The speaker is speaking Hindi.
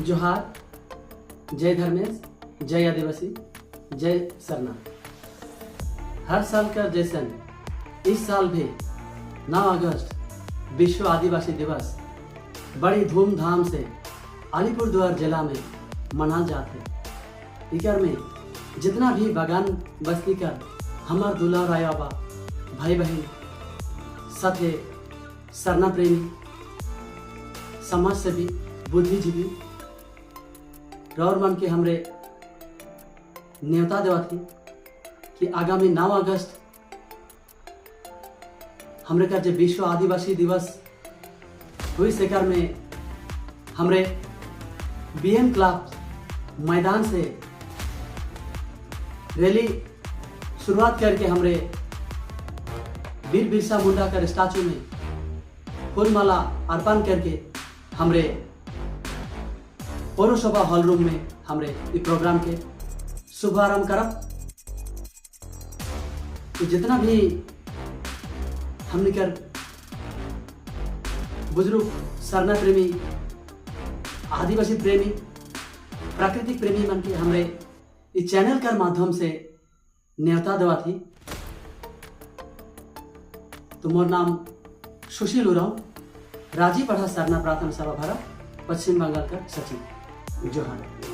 जोहार, जय धर्मेश, जय आदिवासी, जय सरना। हर साल का जैसन इस साल भी 9 अगस्त विश्व आदिवासी दिवस बड़ी धूमधाम से अलीपुरद्वार जिला में मनाल जाते हैं। इकर में जितना भी बागान बस्ती का हमार दुला रायाबा भाई बहन सथे सरना प्रेमी समाज सेवी बुद्धिजीवी रौर मन के हमरे न्योता देवा थी कि आगामी 9 अगस्त हमरे का जो विश्व आदिवासी दिवस हुई सेकर में हमरे बीएम क्लब मैदान से रैली शुरुआत करके हमरे वीर बिरसा मुंडा का स्टैचू में फूलमाला अर्पण करके हमरे पौरसभा हॉल रूम में हमरे इस प्रोग्राम के शुभारंभ करब। तो जितना भी हमने कर बुजुर्ग सरना प्रेमी आदिवासी प्रेमी प्राकृतिक प्रेमी मन के हमरे इस चैनल कर माध्यम से न्योता देवा थी। तो मोर नाम सुशील उराव, राजी पढ़ा सरना प्रार्थना सभा भारत पश्चिम बंगाल का सचिव। जोहार।